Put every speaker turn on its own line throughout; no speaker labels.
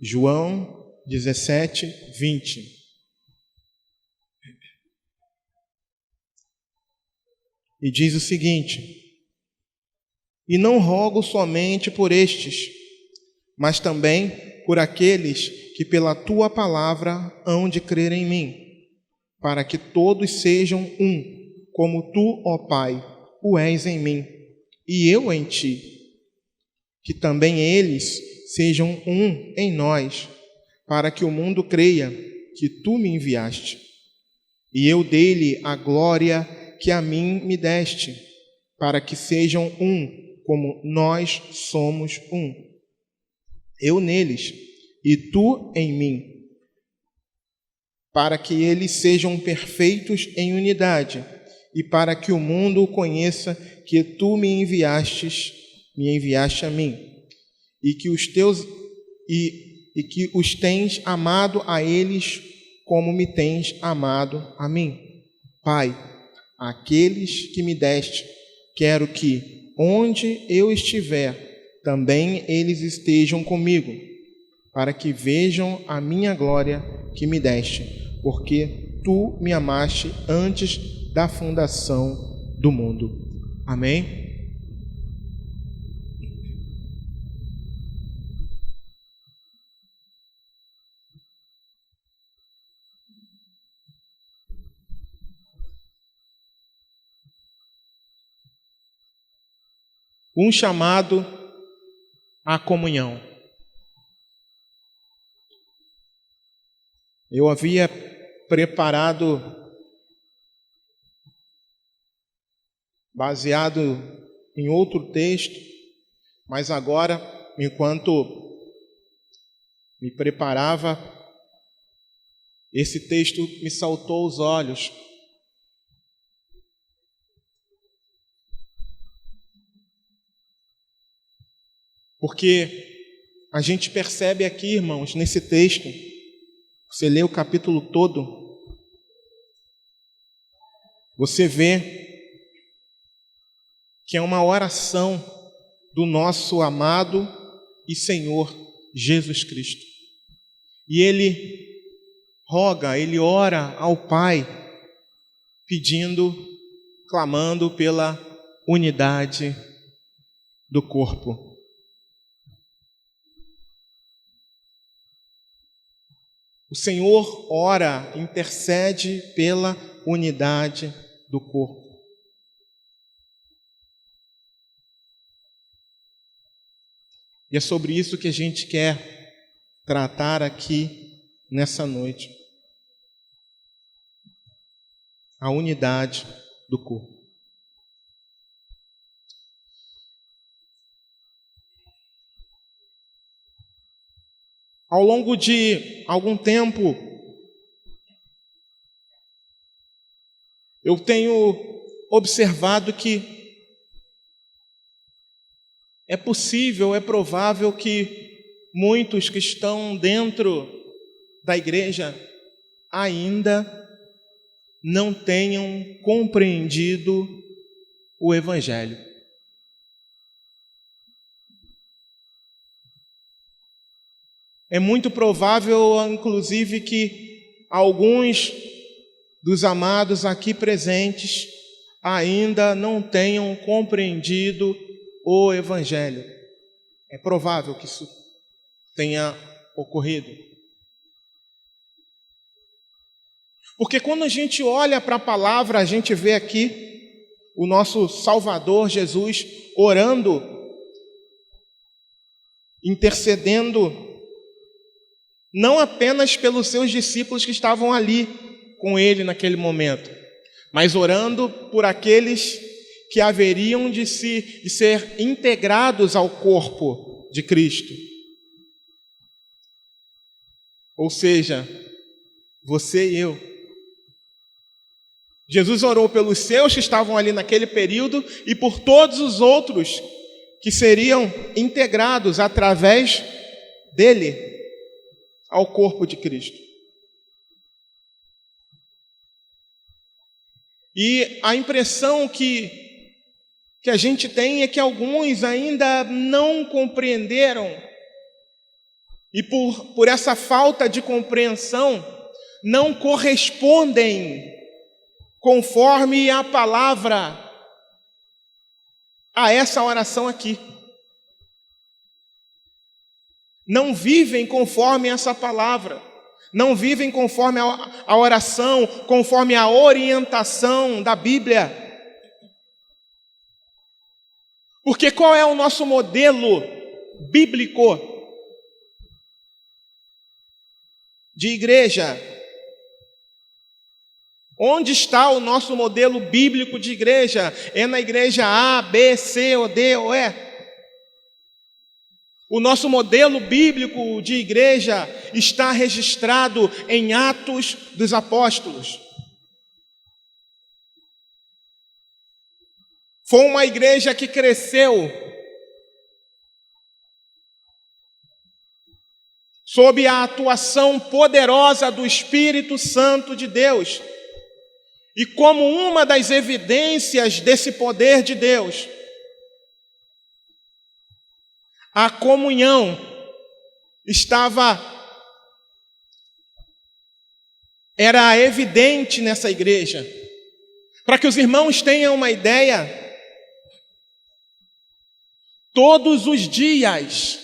João 17, 20. E diz o seguinte: e não rogo somente por estes, mas também por aqueles que pela tua palavra hão de crer em mim, para que todos sejam um, como tu, ó Pai, o és em mim, e eu em ti, que também eles sejam um em nós, para que o mundo creia que tu me enviaste, e eu dei-lhe a glória que a mim me deste, para que sejam um, como nós somos um. Eu neles, e tu em mim, para que eles sejam perfeitos em unidade, e para que o mundo conheça que tu me enviaste a mim, e que os tens amado a eles como me tens amado a mim. Pai, aqueles que me deste, quero que, onde eu estiver, também eles estejam comigo, para que vejam a minha glória que me deste, porque tu me amaste antes da fundação do mundo. Amém? Um chamado à comunhão. Eu havia preparado, baseado em outro texto, mas agora, enquanto me preparava, esse texto me saltou aos olhos. Porque a gente percebe aqui, irmãos, nesse texto, você lê o capítulo todo, você vê que é uma oração do nosso amado e Senhor Jesus Cristo. E ele roga, ele ora ao Pai, pedindo, clamando pela unidade do corpo. O Senhor ora, intercede pela unidade do corpo. E é sobre isso que a gente quer tratar aqui nessa noite. A unidade do corpo. Ao longo de algum tempo, eu tenho observado que é possível, é provável que muitos que estão dentro da igreja ainda não tenham compreendido o Evangelho. É muito provável, inclusive, que alguns dos amados aqui presentes ainda não tenham compreendido o Evangelho. É provável que isso tenha ocorrido. Porque quando a gente olha para a palavra, a gente vê aqui o nosso Salvador Jesus orando, intercedendo, não apenas pelos seus discípulos que estavam ali com ele naquele momento, mas orando por aqueles que haveriam de ser integrados ao corpo de Cristo. Ou seja, você e eu. Jesus orou pelos seus que estavam ali naquele período e por todos os outros que seriam integrados através dele ao corpo de Cristo. E a impressão que a gente tem é que alguns ainda não compreenderam e por essa falta de compreensão, não correspondem conforme a palavra a essa oração aqui. Não vivem conforme essa palavra, não vivem conforme a oração, conforme a orientação da Bíblia. Porque qual é o nosso modelo bíblico de igreja? Onde está o nosso modelo bíblico de igreja? É na igreja A, B, C, ou D, ou E? O nosso modelo bíblico de igreja está registrado em Atos dos Apóstolos. Foi uma igreja que cresceu sob a atuação poderosa do Espírito Santo de Deus. E como uma das evidências desse poder de Deus, a comunhão era evidente nessa igreja. Para que os irmãos tenham uma ideia, todos os dias,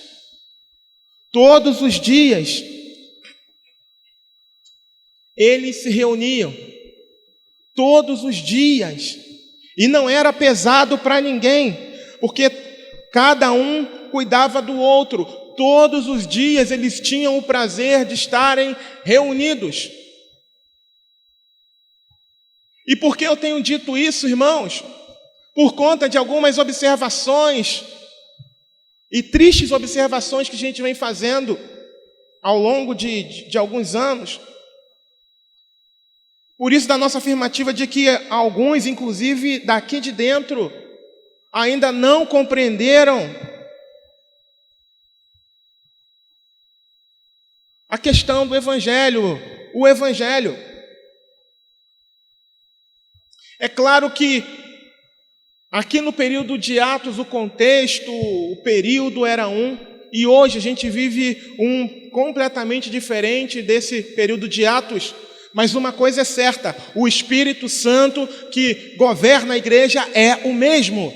eles se reuniam. Todos os dias. E não era pesado para ninguém, porque cada um cuidava do outro. Todos os dias eles tinham o prazer de estarem reunidos. E por que eu tenho dito isso, irmãos? Por conta de algumas observações e tristes observações que a gente vem fazendo ao longo de alguns anos. Por isso, da nossa afirmativa de que alguns, inclusive daqui de dentro, ainda não compreenderam a questão do Evangelho, o Evangelho. É claro que aqui no período de Atos, o contexto, o período era um, e hoje a gente vive um completamente diferente desse período de Atos. Mas uma coisa é certa, o Espírito Santo que governa a igreja é o mesmo.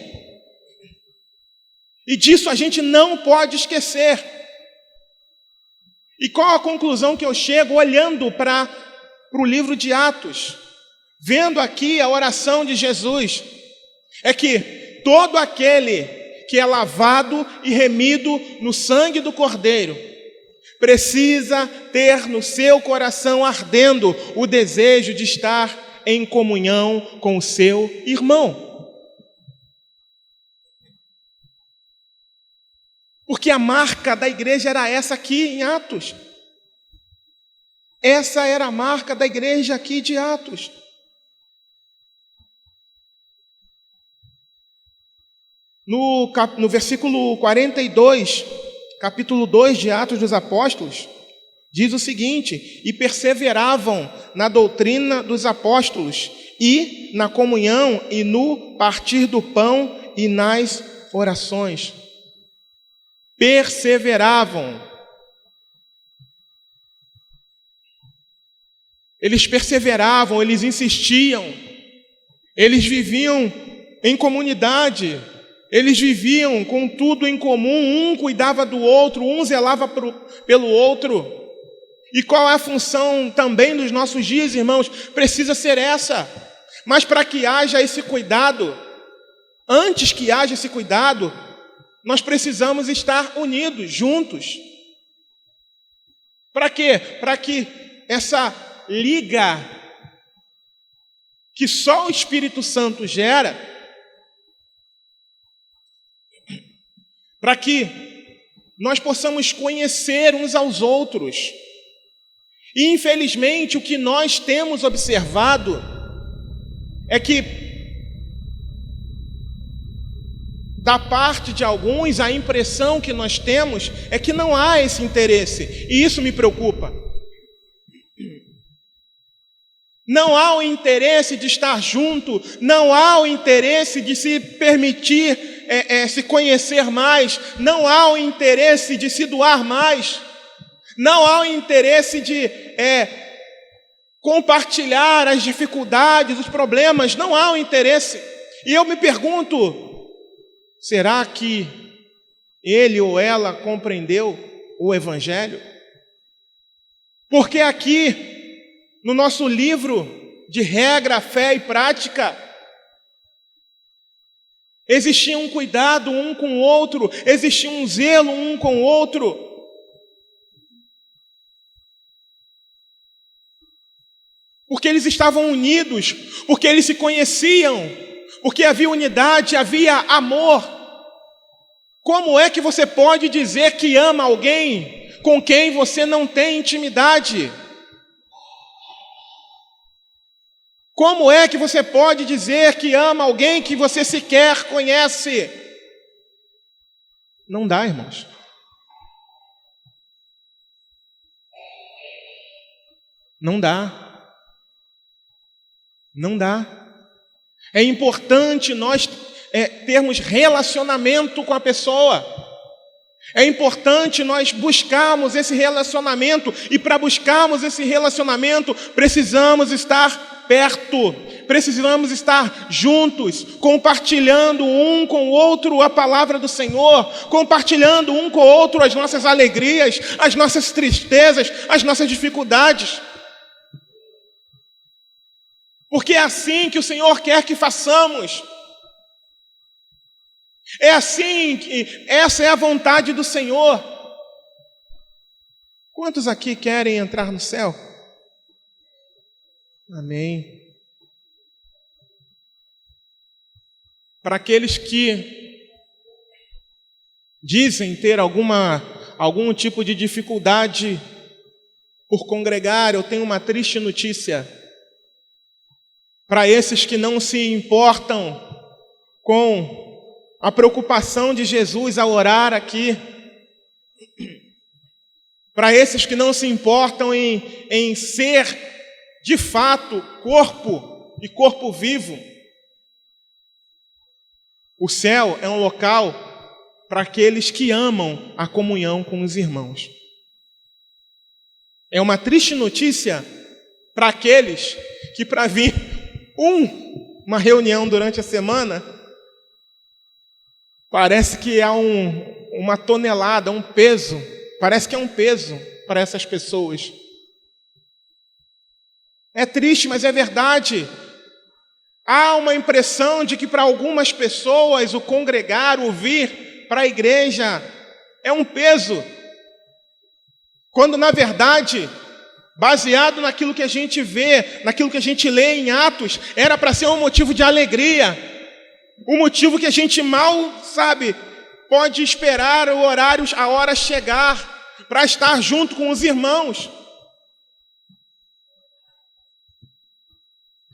E disso a gente não pode esquecer. E qual a conclusão que eu chego olhando para o livro de Atos? Vendo aqui a oração de Jesus, é que todo aquele que é lavado e remido no sangue do Cordeiro, precisa ter no seu coração ardendo o desejo de estar em comunhão com o seu irmão. Porque a marca da igreja era essa aqui em Atos. Essa era a marca da igreja aqui de Atos. No versículo 42, capítulo 2 de Atos dos Apóstolos, diz o seguinte: e perseveravam na doutrina dos apóstolos, e na comunhão, e no partir do pão, e nas orações. Perseveravam. Eles perseveravam, eles insistiam, eles viviam em comunidade. Eles viviam com tudo em comum, um cuidava do outro, um zelava pelo outro. E qual é a função também dos nossos dias, irmãos? Precisa ser essa. Mas para que haja esse cuidado, antes que haja esse cuidado, nós precisamos estar unidos, juntos. Para quê? Para que essa liga que só o Espírito Santo gera, para que nós possamos conhecer uns aos outros. E, infelizmente, o que nós temos observado é que, da parte de alguns, a impressão que nós temos é que não há esse interesse. E isso me preocupa. Não há o interesse de estar junto, não há o interesse de se permitir se conhecer mais, não há o interesse de se doar mais. Não há o interesse de compartilhar as dificuldades, os problemas. Não há o interesse. E eu me pergunto, será que ele ou ela compreendeu o Evangelho? Porque aqui, no nosso livro de regra, fé e prática, existia um cuidado um com o outro, existia um zelo um com o outro. Porque eles estavam unidos, porque eles se conheciam, porque havia unidade, havia amor. Como é que você pode dizer que ama alguém com quem você não tem intimidade? Como é que você pode dizer que ama alguém que você sequer conhece? Não dá, irmãos. Não dá. Não dá. É importante nós termos relacionamento com a pessoa. É importante nós buscarmos esse relacionamento. E para buscarmos esse relacionamento, precisamos estar perto. Precisamos estar juntos, compartilhando um com o outro a palavra do Senhor, compartilhando um com o outro as nossas alegrias, as nossas tristezas, as nossas dificuldades. Porque é assim que o Senhor quer que façamos. É assim que essa é a vontade do Senhor. Quantos aqui querem entrar no céu? Amém. Para aqueles que dizem ter algum tipo de dificuldade por congregar, eu tenho uma triste notícia. Para esses que não se importam com a preocupação de Jesus ao orar aqui, para esses que não se importam em ser, de fato, corpo e corpo vivo, o céu é um local para aqueles que amam a comunhão com os irmãos. É uma triste notícia para aqueles que, para vir uma reunião durante a semana, parece que há uma tonelada, um peso. Parece que é um peso para essas pessoas. É triste, mas é verdade. Há uma impressão de que para algumas pessoas o congregar, o vir para a igreja é um peso. Quando na verdade, baseado naquilo que a gente vê, naquilo que a gente lê em Atos, era para ser um motivo de alegria. Um motivo que a gente mal, pode esperar o horário, a hora chegar, para estar junto com os irmãos.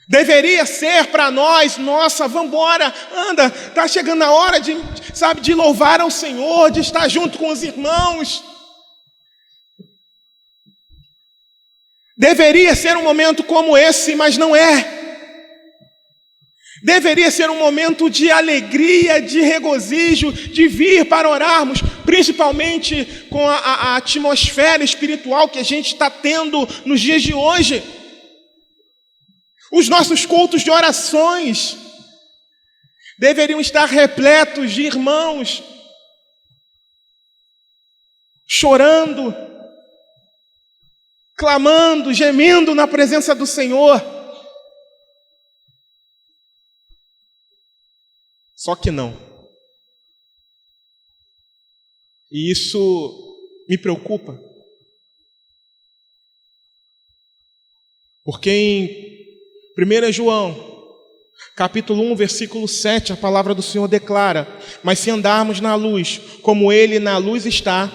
Deveria ser para nós, nossa, vamos embora, anda, está chegando a hora de louvar ao Senhor, de estar junto com os irmãos. Deveria ser um momento como esse, mas não é. Deveria ser um momento de alegria, de regozijo, de vir para orarmos, principalmente com a atmosfera espiritual que a gente está tendo nos dias de hoje. Os nossos cultos de orações deveriam estar repletos de irmãos chorando, clamando, gemendo na presença do Senhor. Só que não. E isso me preocupa. Porque em 1 João, capítulo 1, versículo 7, a palavra do Senhor declara: mas se andarmos na luz, como Ele na luz está,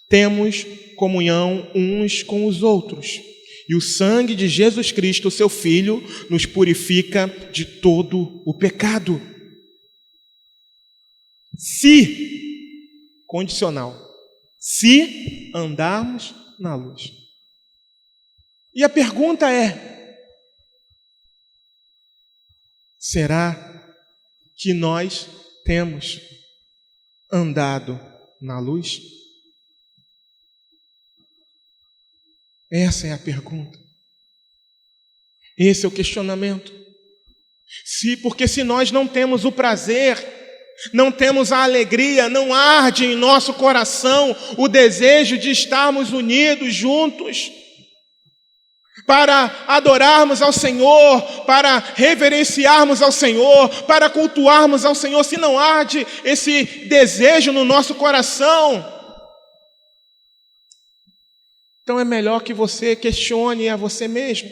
temos comunhão uns com os outros. E o sangue de Jesus Cristo, seu Filho, nos purifica de todo o pecado. Se, condicional, se andarmos na luz. E a pergunta é: será que nós temos andado na luz? Essa é a pergunta. Esse é o questionamento. Porque se nós não temos o prazer, não temos a alegria, não arde em nosso coração o desejo de estarmos unidos, juntos, para adorarmos ao Senhor, para reverenciarmos ao Senhor, para cultuarmos ao Senhor, se não arde esse desejo no nosso coração, então é melhor que você questione a você mesmo.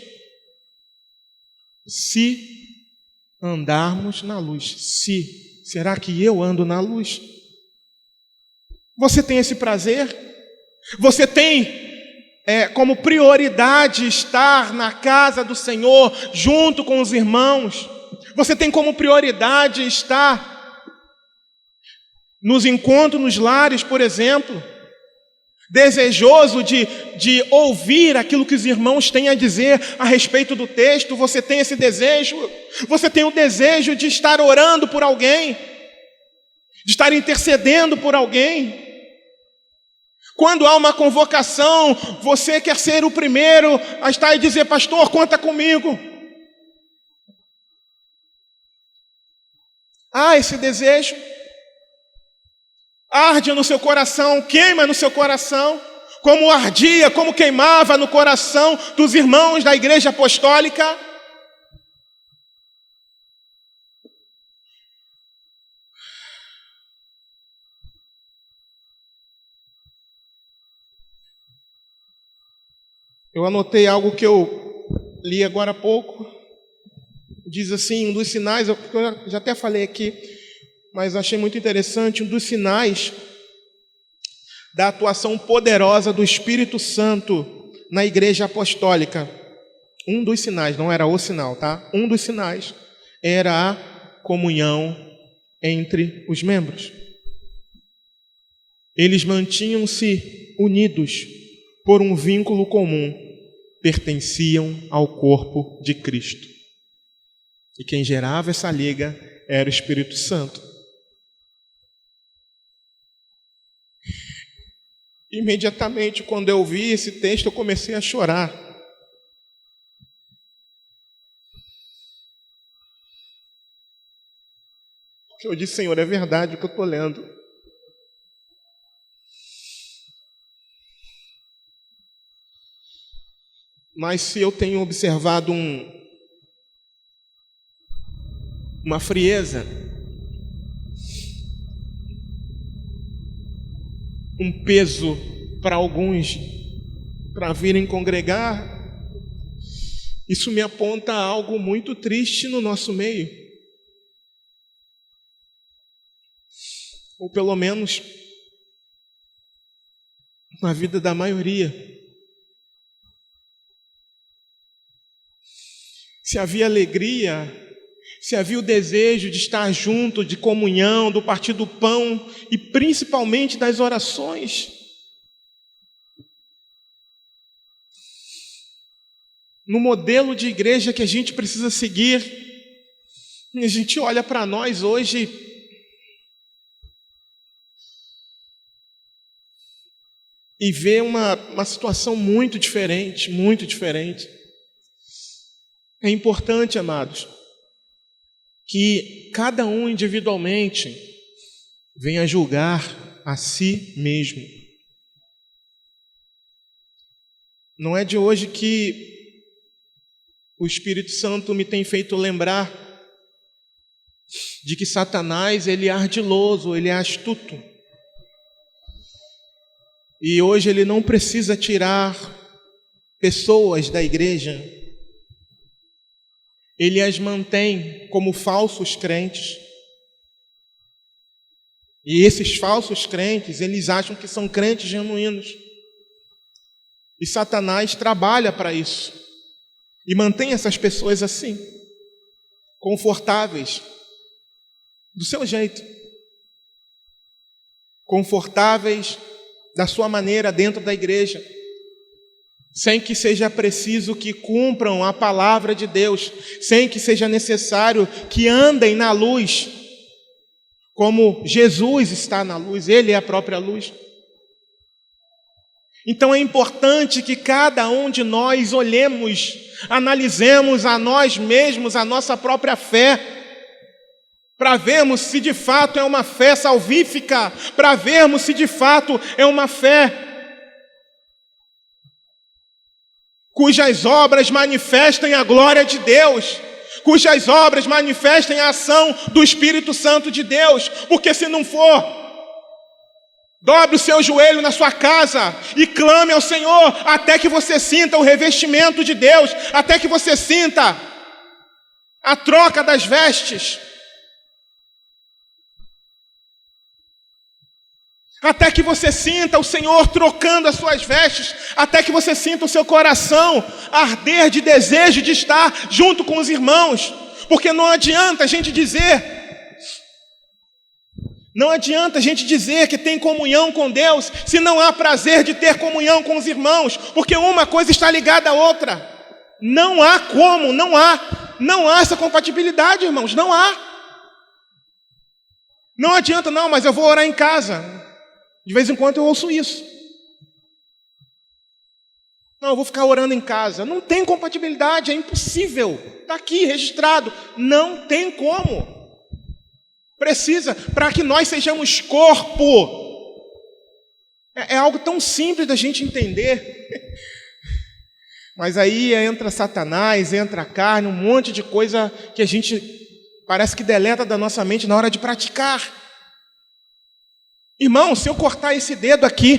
Se andarmos na luz, será que eu ando na luz? Você tem esse prazer? Você tem como prioridade estar na casa do Senhor, junto com os irmãos? Você tem como prioridade estar nos encontros, nos lares, por exemplo, desejoso de ouvir aquilo que os irmãos têm a dizer a respeito do texto? Você tem esse desejo? Você tem o desejo de estar orando por alguém, de estar intercedendo por alguém? Quando há uma convocação, você quer ser o primeiro a estar e dizer: pastor, conta comigo. Há esse desejo? Arde no seu coração, queima no seu coração, como ardia, como queimava no coração dos irmãos da igreja apostólica? Eu anotei algo que eu li agora há pouco. Diz assim, um dos sinais, eu já até falei aqui, mas achei muito interessante, um dos sinais da atuação poderosa do Espírito Santo na igreja apostólica. Um dos sinais, não era o sinal, tá? Um dos sinais era a comunhão entre os membros. Eles mantinham-se unidos por um vínculo comum, pertenciam ao corpo de Cristo. E quem gerava essa liga era o Espírito Santo. Imediatamente, quando eu vi esse texto, eu comecei a chorar. Porque eu disse: Senhor, é verdade o que eu estou lendo. Mas se eu tenho observado uma frieza, um peso para alguns para virem congregar, isso me aponta algo muito triste no nosso meio. Ou pelo menos na vida da maioria. Se havia alegria, se havia o desejo de estar junto, de comunhão, do partir do pão e principalmente das orações. No modelo de igreja que a gente precisa seguir, a gente olha para nós hoje e vê uma situação muito diferente, muito diferente. É importante, amados, que cada um individualmente venha julgar a si mesmo. Não é de hoje que o Espírito Santo me tem feito lembrar de que Satanás, ele é ardiloso, ele é astuto. E hoje ele não precisa tirar pessoas da igreja. Ele as mantém como falsos crentes. E esses falsos crentes, eles acham que são crentes genuínos. E Satanás trabalha para isso. E mantém essas pessoas assim, confortáveis, do seu jeito. Confortáveis da sua maneira dentro da igreja. Sem que seja preciso que cumpram a palavra de Deus, sem que seja necessário que andem na luz, como Jesus está na luz, Ele é a própria luz. Então é importante que cada um de nós olhemos, analisemos a nós mesmos, a nossa própria fé, para vermos se de fato é uma fé salvífica, para vermos se de fato é uma fé cujas obras manifestem a glória de Deus, cujas obras manifestem a ação do Espírito Santo de Deus, porque se não for, dobre o seu joelho na sua casa e clame ao Senhor até que você sinta o revestimento de Deus, até que você sinta a troca das vestes, até que você sinta o Senhor trocando as suas vestes, até que você sinta o seu coração arder de desejo de estar junto com os irmãos, porque não adianta a gente dizer que tem comunhão com Deus se não há prazer de ter comunhão com os irmãos, porque uma coisa está ligada à outra. Não há como, não há essa compatibilidade, irmãos, não há. Não adianta, não, mas eu vou orar em casa. De vez em quando eu ouço isso. Não, eu vou ficar orando em casa. Não tem compatibilidade, é impossível. Está aqui registrado. Não tem como. Precisa, para que nós sejamos corpo. É algo tão simples da gente entender. Mas aí entra Satanás, entra a carne, um monte de coisa que a gente parece que deleta da nossa mente na hora de praticar. Irmão, se eu cortar esse dedo aqui,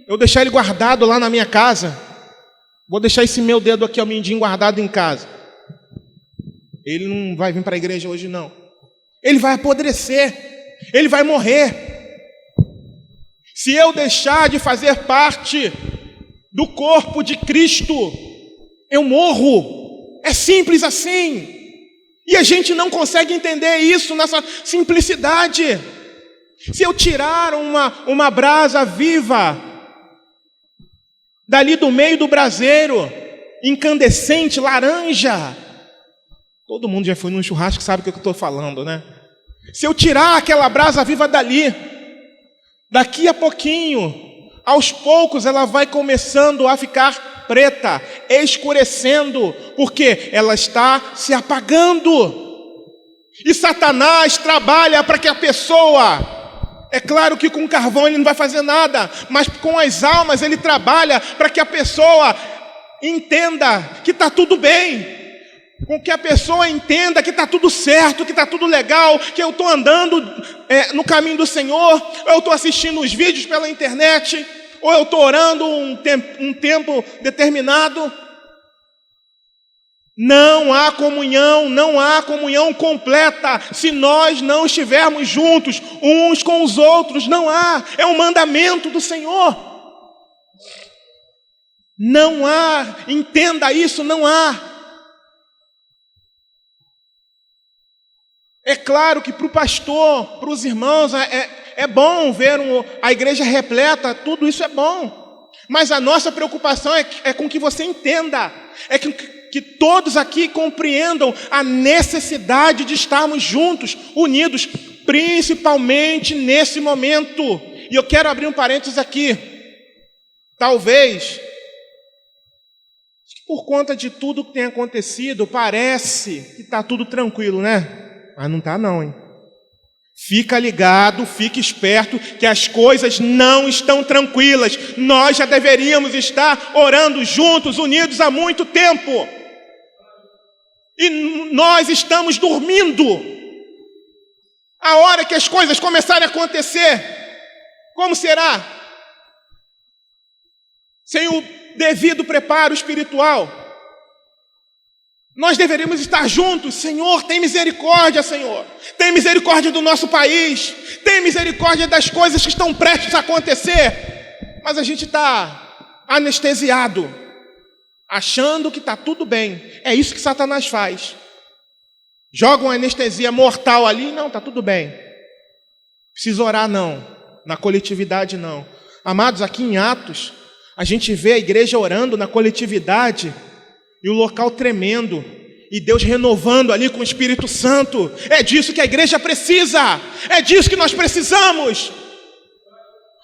eu deixar ele guardado lá na minha casa, vou deixar esse meu dedo aqui, o mindinho, guardado em casa. Ele não vai vir para a igreja hoje, não. Ele vai apodrecer, ele vai morrer. Se eu deixar de fazer parte do corpo de Cristo, eu morro. É simples assim. E a gente não consegue entender isso nessa simplicidade. Se eu tirar uma brasa viva dali do meio do braseiro, incandescente, laranja, todo mundo já foi num churrasco, sabe o que eu estou falando, né? Se eu tirar aquela brasa viva dali, daqui a pouquinho, aos poucos ela vai começando a ficar preta, escurecendo, porque ela está se apagando. E Satanás trabalha para que a pessoa... É claro que com carvão ele não vai fazer nada, mas com as almas ele trabalha para que a pessoa entenda que está tudo bem, com que a pessoa entenda que está tudo certo, que está tudo legal, que eu estou andando no caminho do Senhor, ou eu estou assistindo os vídeos pela internet, ou eu estou orando um tempo determinado. Não há comunhão completa se nós não estivermos juntos uns com os outros. Não há, é um mandamento do Senhor. Não há, entenda isso, não há. É claro que para o pastor, para os irmãos, é bom ver a igreja repleta, tudo isso é bom. Mas a nossa preocupação é com que você entenda, que todos aqui compreendam a necessidade de estarmos juntos, unidos, principalmente nesse momento. E eu quero abrir um parênteses aqui. Talvez, por conta de tudo que tem acontecido, parece que está tudo tranquilo, né? Mas não está não, hein? Fica ligado, fica esperto, que as coisas não estão tranquilas. Nós já deveríamos estar orando juntos, unidos há muito tempo. E nós estamos dormindo. A hora que as coisas começarem a acontecer, como será? Sem o devido preparo espiritual. Nós deveríamos estar juntos. Senhor, tem misericórdia, Senhor. Tem misericórdia do nosso país. Tem misericórdia das coisas que estão prestes a acontecer. Mas a gente está anestesiado, achando que está tudo bem. É isso que Satanás faz. Joga uma anestesia mortal ali. Não, está tudo bem. Precisa orar, não. Na coletividade, não. Amados, aqui em Atos, a gente vê a igreja orando na coletividade e o local tremendo, e Deus renovando ali com o Espírito Santo. É disso que a igreja precisa, é disso que nós precisamos.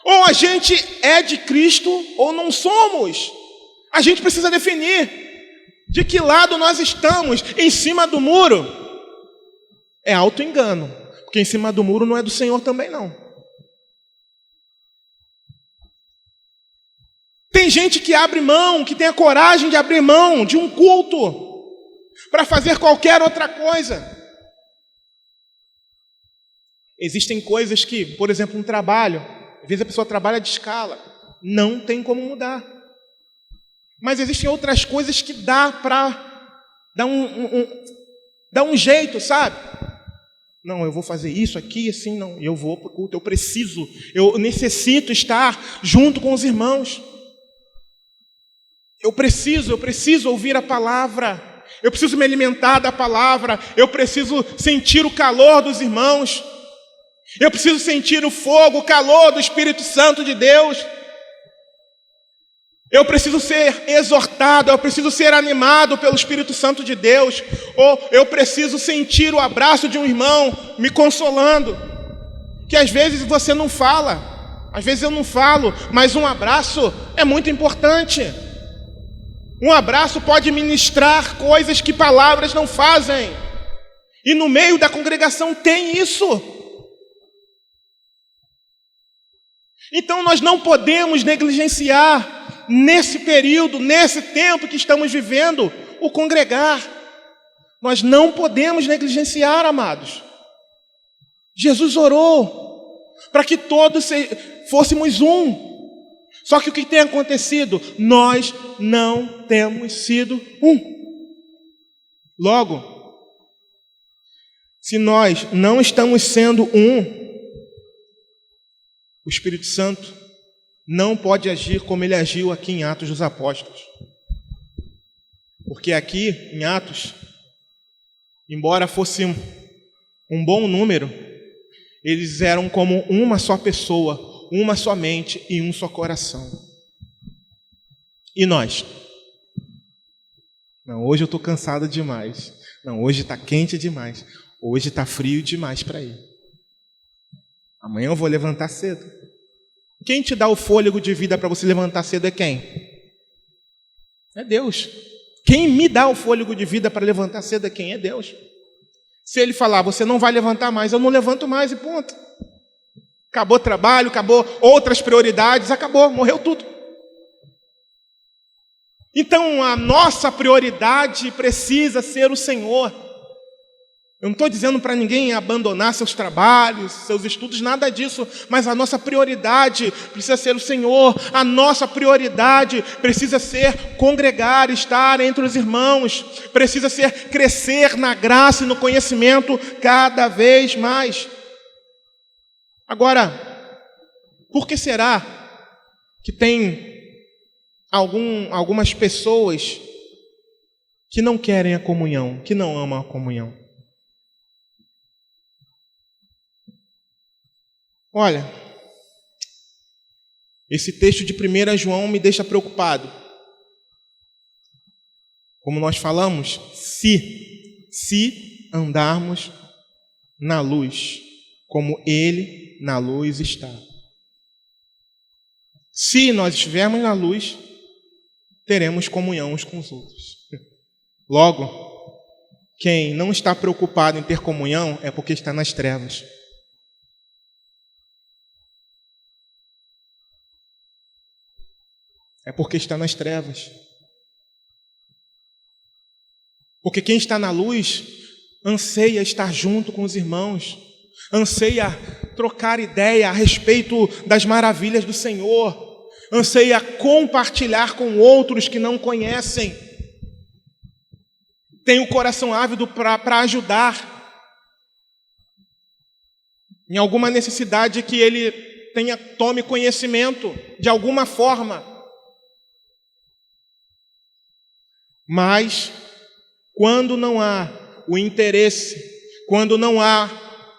Ou a gente é de Cristo ou não somos. A gente precisa definir de que lado nós estamos. Em cima do muro é auto-engano, porque em cima do muro não é do Senhor também não. Tem gente que abre mão, que tem a coragem de abrir mão de um culto para fazer qualquer outra coisa. Existem coisas que, por exemplo, um trabalho, às vezes a pessoa trabalha de escala, não tem como mudar. Mas existem outras coisas que dá para dar um jeito, sabe? Não, eu vou fazer isso aqui, assim, não. Eu vou para o culto, eu necessito estar junto com os irmãos. Eu preciso ouvir a palavra. Eu preciso me alimentar da palavra. Eu preciso sentir o calor dos irmãos. Eu preciso sentir o fogo, o calor do Espírito Santo de Deus. Eu preciso ser exortado, eu preciso ser animado pelo Espírito Santo de Deus. Ou eu preciso sentir o abraço de um irmão me consolando. Que às vezes você não fala, às vezes eu não falo, mas um abraço é muito importante. Um abraço pode ministrar coisas que palavras não fazem. E no meio da congregação tem isso. Então nós não podemos negligenciar nesse período, nesse tempo que estamos vivendo, o congregar. Nós não podemos negligenciar, amados. Jesus orou para que todos fôssemos um. Só que o que tem acontecido? Nós não temos sido um. Logo, se nós não estamos sendo um, o Espírito Santo não pode agir como ele agiu aqui em Atos dos Apóstolos. Porque aqui, em Atos, embora fosse um bom número, eles eram como uma só pessoa, uma só mente e um só coração. E nós? Não, hoje eu estou cansado demais. Não, hoje está quente demais. Hoje está frio demais para ir. Amanhã eu vou levantar cedo. Quem te dá o fôlego de vida para você levantar cedo é quem? É Deus. Quem me dá o fôlego de vida para levantar cedo é quem? É Deus. Se ele falar, você não vai levantar mais, eu não levanto mais e ponto. Acabou trabalho, acabou outras prioridades, acabou, morreu tudo. Então a nossa prioridade precisa ser o Senhor. Eu não estou dizendo para ninguém abandonar seus trabalhos, seus estudos, nada disso, mas a nossa prioridade precisa ser o Senhor, a nossa prioridade precisa ser congregar, estar entre os irmãos, precisa ser crescer na graça e no conhecimento cada vez mais. Agora, por que será que tem algumas pessoas que não querem a comunhão, que não amam a comunhão? Olha, esse texto de 1 João me deixa preocupado. Como nós falamos, se andarmos na luz, como Ele na luz está. Se nós estivermos na luz, teremos comunhão uns com os outros. Logo, quem não está preocupado em ter comunhão é porque está nas trevas. É porque está nas trevas. Porque quem está na luz anseia estar junto com os irmãos, anseia trocar ideia a respeito das maravilhas do Senhor, anseia compartilhar com outros que não conhecem, tem o coração ávido para ajudar em alguma necessidade que ele tome conhecimento de alguma forma. Mas, quando não há o interesse, quando não há,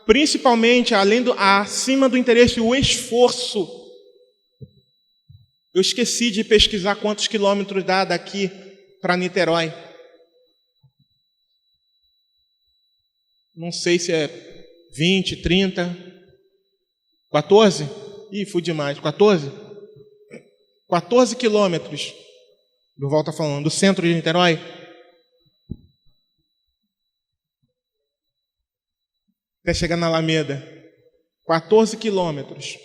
principalmente, acima do interesse, o esforço. Eu esqueci de pesquisar quantos quilômetros dá daqui para Niterói. Não sei se é 20, 30, 14? Fui demais. 14? 14 quilômetros. Durval está falando, do centro de Niterói. Até chegar na Alameda. 14 quilômetros.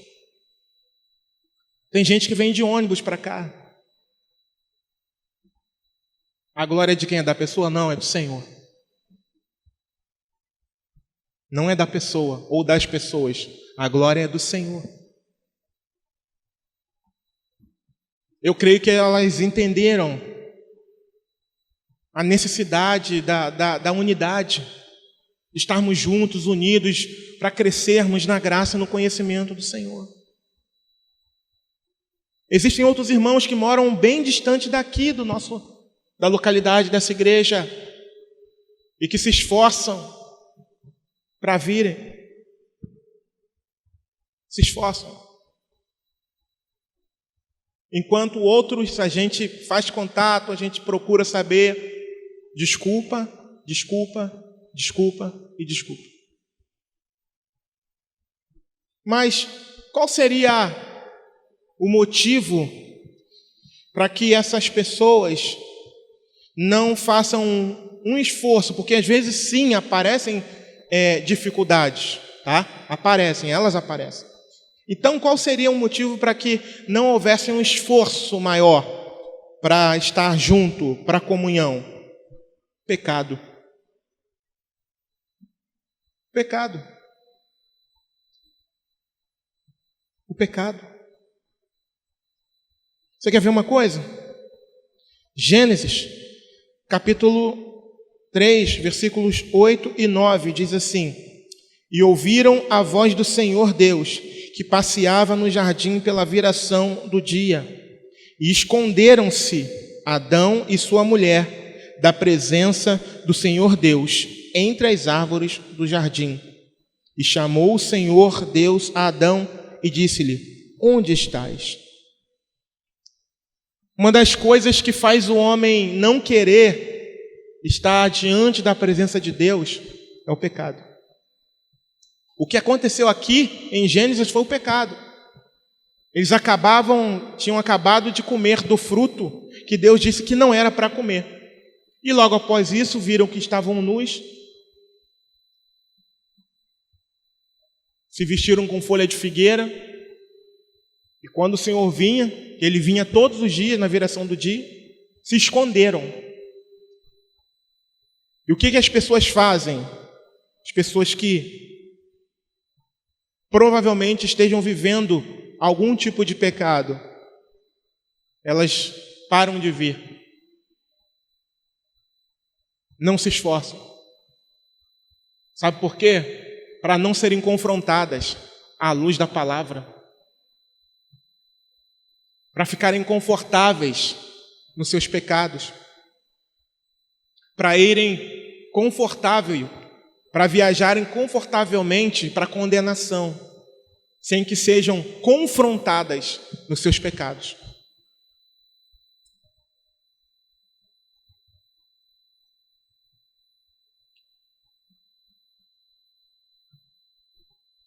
Tem gente que vem de ônibus para cá. A glória é de quem? É da pessoa? Não, é do Senhor. Não é da pessoa ou das pessoas. A glória é do Senhor. Eu creio que elas entenderam a necessidade da unidade, de estarmos juntos, unidos, para crescermos na graça e no conhecimento do Senhor. Existem outros irmãos que moram bem distante daqui, da localidade dessa igreja, e que se esforçam para virem. Se esforçam. Enquanto outros, a gente faz contato, a gente procura saber, desculpa, desculpa, desculpa e desculpa. Mas qual seria o motivo para que essas pessoas não façam um esforço? Porque às vezes sim aparecem dificuldades, tá? Elas aparecem. Então qual seria o motivo para que não houvesse um esforço maior para estar junto, para a comunhão? Pecado. Pecado. O pecado. Você quer ver uma coisa? Gênesis, capítulo 3, versículos 8 e 9, diz assim: E ouviram a voz do Senhor Deus, que passeava no jardim pela viração do dia, e esconderam-se Adão e sua mulher da presença do Senhor Deus entre as árvores do jardim. E chamou o Senhor Deus a Adão e disse-lhe: Onde estás? Uma das coisas que faz o homem não querer estar diante da presença de Deus é o pecado. O que aconteceu aqui em Gênesis foi o pecado. Eles tinham acabado de comer do fruto que Deus disse que não era para comer. E logo após isso viram que estavam nus, se vestiram com folha de figueira, e quando o Senhor vinha, ele vinha todos os dias na viração do dia, se esconderam. E o que as pessoas fazem? As pessoas que provavelmente estejam vivendo algum tipo de pecado, elas param de vir. Não se esforçam. Sabe por quê? Para não serem confrontadas à luz da palavra. Para ficarem confortáveis nos seus pecados. Para irem para viajarem confortavelmente para a condenação, sem que sejam confrontadas nos seus pecados.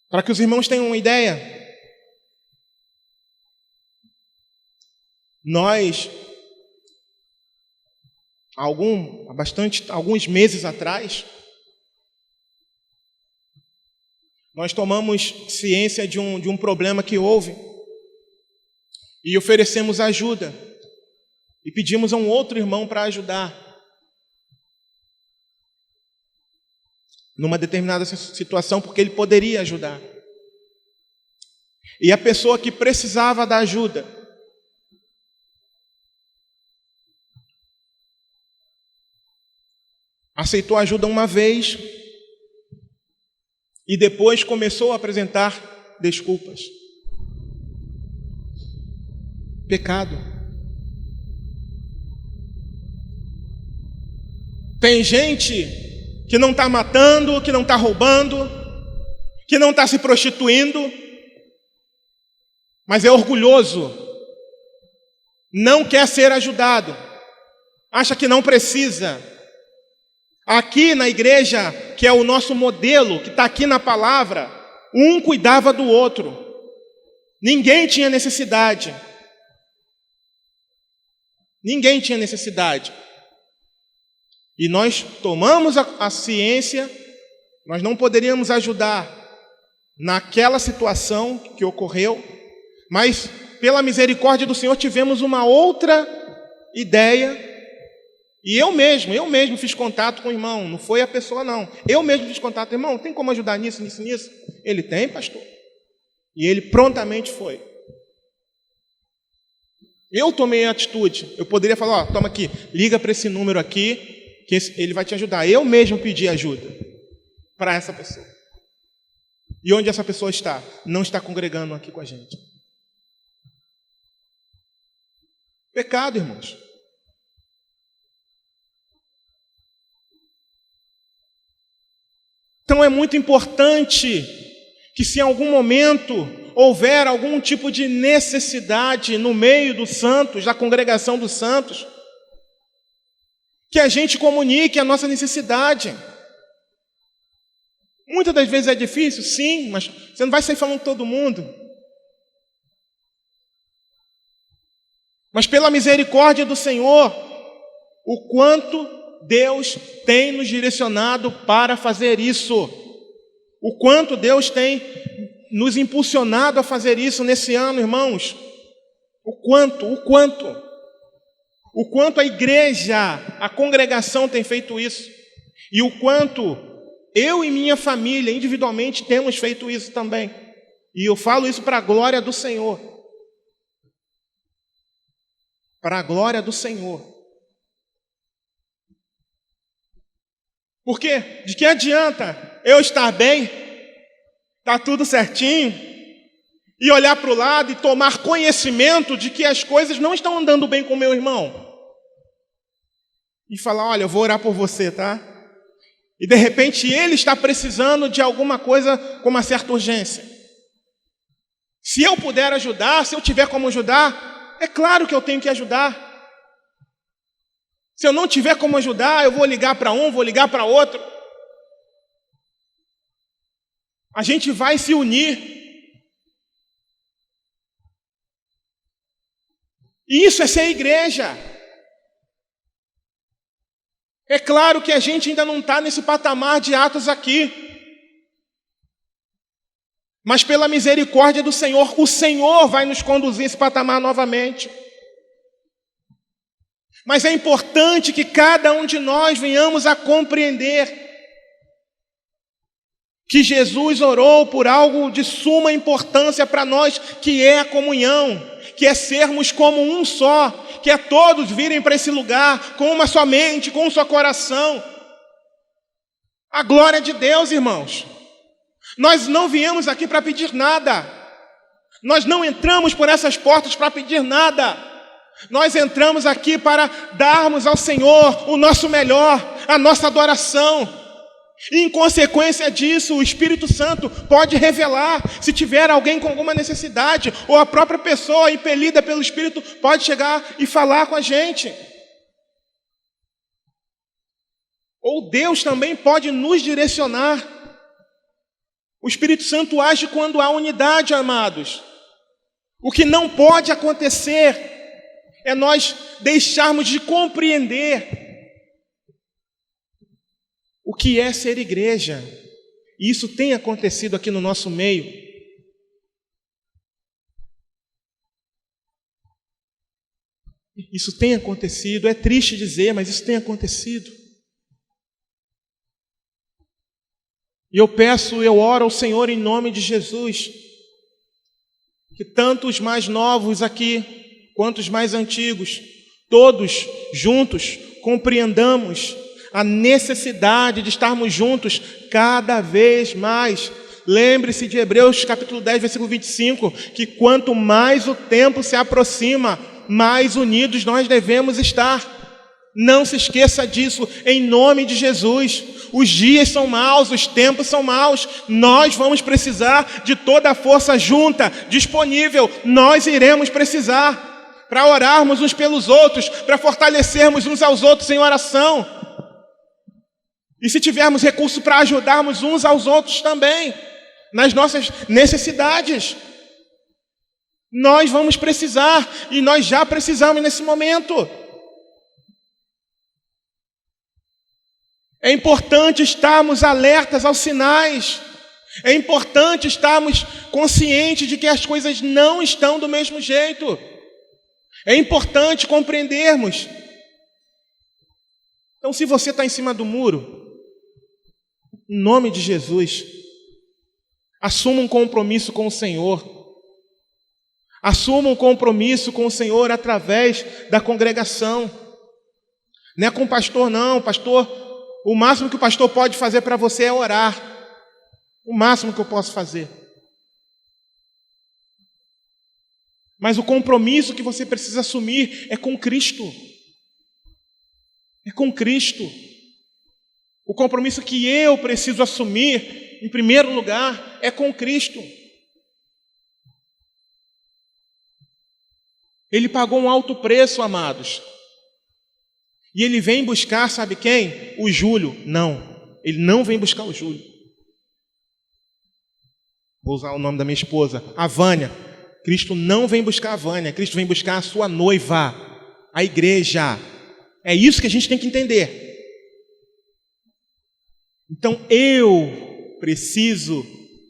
Para que os irmãos tenham uma ideia, nós, alguns meses atrás, nós tomamos ciência de um problema que houve e oferecemos ajuda e pedimos a um outro irmão para ajudar numa determinada situação, porque ele poderia ajudar. E a pessoa que precisava da ajuda aceitou a ajuda uma vez e depois começou a apresentar desculpas. Pecado. Tem gente que não está matando, que não está roubando, que não está se prostituindo, mas é orgulhoso, não quer ser ajudado, acha que não precisa. Aqui na igreja, que é o nosso modelo, que está aqui na palavra, um cuidava do outro. Ninguém tinha necessidade. Ninguém tinha necessidade. E nós tomamos a ciência, nós não poderíamos ajudar naquela situação que ocorreu, mas pela misericórdia do Senhor tivemos uma outra ideia. E eu mesmo fiz contato com o irmão, não foi a pessoa não. Eu mesmo fiz contato, irmão, tem como ajudar nisso? Ele tem, pastor. E ele prontamente foi. Eu tomei a atitude. Eu poderia falar, ó, toma aqui, liga para esse número aqui, que ele vai te ajudar. Eu mesmo pedi ajuda para essa pessoa. E onde essa pessoa está? Não está congregando aqui com a gente. Pecado, irmãos. Então é muito importante que, se em algum momento houver algum tipo de necessidade no meio dos santos, da congregação dos santos, que a gente comunique a nossa necessidade. Muitas das vezes é difícil, sim, mas você não vai sair falando com todo mundo. Mas pela misericórdia do Senhor, o quanto Deus tem nos direcionado para fazer isso. O quanto Deus tem nos impulsionado a fazer isso nesse ano, irmãos. O quanto a igreja, a congregação tem feito isso. E o quanto eu e minha família, individualmente, temos feito isso também. E eu falo isso para a glória do Senhor. Para a glória do Senhor. Porque de que adianta eu estar bem, tá tudo certinho, e olhar para o lado e tomar conhecimento de que as coisas não estão andando bem com o meu irmão? E falar, olha, eu vou orar por você, tá? E de repente ele está precisando de alguma coisa com uma certa urgência. Se eu puder ajudar, se eu tiver como ajudar, é claro que eu tenho que ajudar. Se eu não tiver como ajudar, eu vou ligar para um, vou ligar para outro. A gente vai se unir. E isso é ser igreja. É claro que a gente ainda não está nesse patamar de Atos aqui. Mas pela misericórdia do Senhor, o Senhor vai nos conduzir a esse patamar novamente. Mas é importante que cada um de nós venhamos a compreender que Jesus orou por algo de suma importância para nós, que é a comunhão, que é sermos como um só, que é todos virem para esse lugar com uma só mente, com um só coração. A glória de Deus, irmãos. Nós não viemos aqui para pedir nada. Nós não entramos por essas portas para pedir nada. Nós entramos aqui para darmos ao Senhor o nosso melhor, a nossa adoração. E em consequência disso, o Espírito Santo pode revelar, se tiver alguém com alguma necessidade, ou a própria pessoa impelida pelo Espírito pode chegar e falar com a gente. Ou Deus também pode nos direcionar. O Espírito Santo age quando há unidade, amados. O que não pode acontecer é nós deixarmos de compreender o que é ser igreja. E isso tem acontecido aqui no nosso meio. Isso tem acontecido, é triste dizer, mas isso tem acontecido. E eu oro ao Senhor em nome de Jesus, que tanto os mais novos aqui, quanto os mais antigos, todos juntos compreendamos a necessidade de estarmos juntos cada vez mais. Lembre-se de Hebreus capítulo 10, versículo 25, que quanto mais o tempo se aproxima, mais unidos nós devemos estar. Não se esqueça disso, em nome de Jesus. Os dias são maus, os tempos são maus. Nós vamos precisar de toda a força junta, disponível. Nós iremos precisar para orarmos uns pelos outros, para fortalecermos uns aos outros em oração. E se tivermos recurso para ajudarmos uns aos outros também, nas nossas necessidades. Nós vamos precisar, e nós já precisamos nesse momento. É importante estarmos alertas aos sinais. É importante estarmos conscientes de que as coisas não estão do mesmo jeito. É importante compreendermos. Então, se você está em cima do muro, em nome de Jesus, assuma um compromisso com o Senhor. Assuma um compromisso com o Senhor através da congregação. Não é com o pastor, não. Pastor, o máximo que o pastor pode fazer para você é orar. O máximo que eu posso fazer. Mas o compromisso que você precisa assumir é com Cristo. É com Cristo. O compromisso que eu preciso assumir, em primeiro lugar, é com Cristo. Ele pagou um alto preço, amados. E ele vem buscar, sabe quem? O Júlio. Não, ele não vem buscar o Júlio. Vou usar o nome da minha esposa, a Vânia. Cristo não vem buscar a Vânia, Cristo vem buscar a sua noiva, a igreja. É isso que a gente tem que entender. Então eu preciso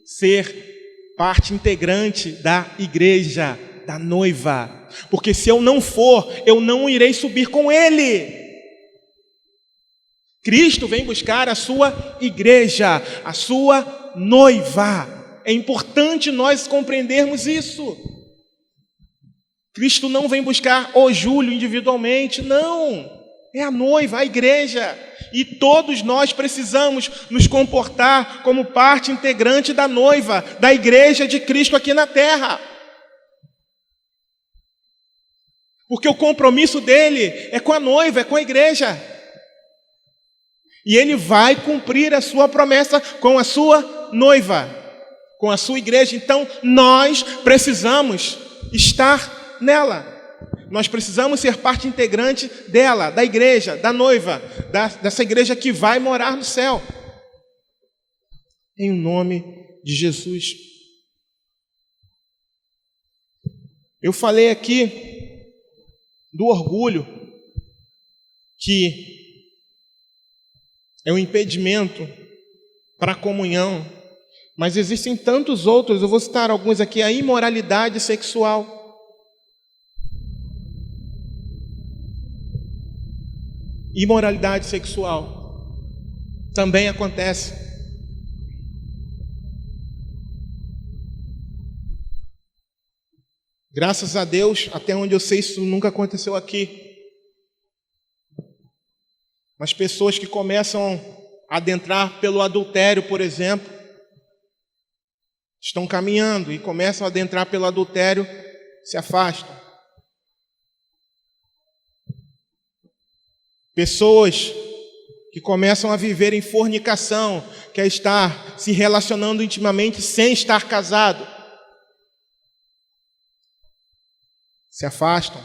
ser parte integrante da igreja, da noiva. Porque se eu não for, eu não irei subir com ele. Cristo vem buscar a sua igreja, a sua noiva. É importante nós compreendermos isso. Cristo não vem buscar o Júlio individualmente, não. É a noiva, a igreja. E todos nós precisamos nos comportar como parte integrante da noiva, da igreja de Cristo aqui na terra. Porque o compromisso dele é com a noiva, é com a igreja. E ele vai cumprir a sua promessa com a sua noiva, com a sua igreja. Então, nós precisamos estar nela. Nós precisamos ser parte integrante dela, da igreja, da noiva, dessa igreja que vai morar no céu. Em nome de Jesus. Eu falei aqui do orgulho, que é um impedimento para a comunhão, mas existem tantos outros, eu vou citar alguns aqui. A imoralidade sexual. Imoralidade sexual também acontece. Graças a Deus, até onde eu sei, isso nunca aconteceu aqui. Mas pessoas que começam a adentrar pelo adultério, por exemplo, estão caminhando e começam a adentrar pelo adultério, se afastam. Pessoas que começam a viver em fornicação, que é estar se relacionando intimamente sem estar casado, se afastam.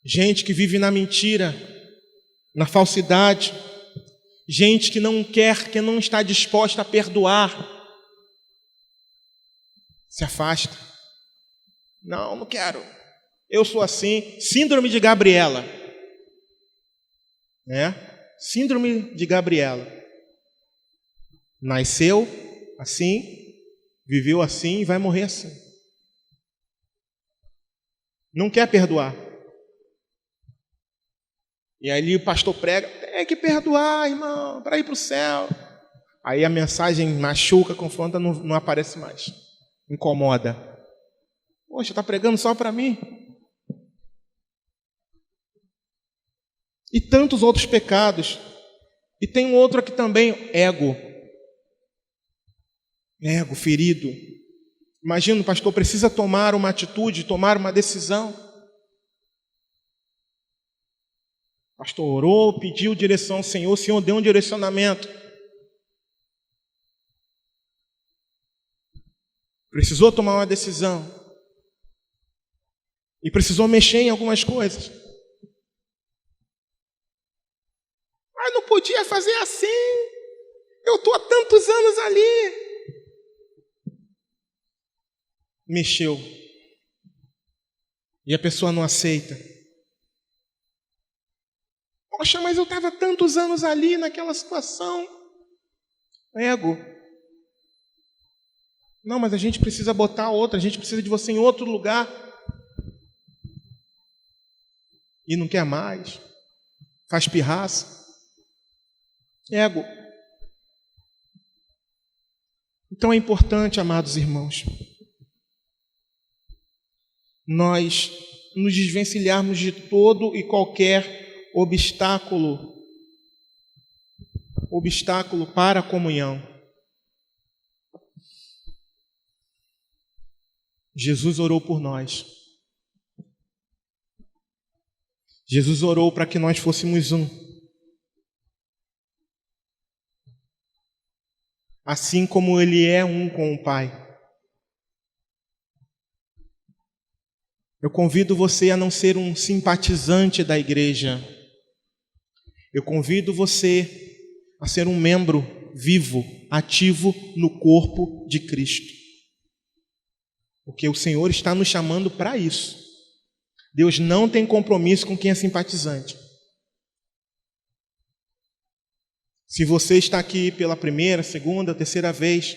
Gente que vive na mentira, na falsidade, gente que não quer, que não está disposta a perdoar, se afasta. Não quero. Eu sou assim. Síndrome de Gabriela. Síndrome de Gabriela. Nasceu assim, viveu assim e vai morrer assim. Não quer perdoar. E aí o pastor prega, tem que perdoar, irmão, para ir para o céu. Aí a mensagem machuca, confronta, não aparece mais. Incomoda. Poxa, está pregando só para mim? E tantos outros pecados. E tem um outro aqui também, ego. Ego ferido. Imagina, o pastor precisa tomar uma atitude, tomar uma decisão. O pastor orou, pediu direção ao Senhor, o Senhor deu um direcionamento. Precisou tomar uma decisão. E precisou mexer em algumas coisas. Mas não podia fazer assim. Eu estou há tantos anos ali. Mexeu. E a pessoa não aceita. Poxa, mas eu estava tantos anos ali naquela situação. Ego. Não, mas a gente precisa botar outra, a gente precisa de você em outro lugar. E não quer mais. Faz pirraça. Ego. Então é importante, amados irmãos, nós nos desvencilharmos de todo e qualquer obstáculo para a comunhão. Jesus orou por nós. Jesus orou para que nós fôssemos um. Assim como Ele é um com o Pai. Eu convido você a não ser um simpatizante da igreja. Eu convido você a ser um membro vivo, ativo no corpo de Cristo. Porque o Senhor está nos chamando para isso. Deus não tem compromisso com quem é simpatizante. Se você está aqui pela primeira, segunda, terceira vez,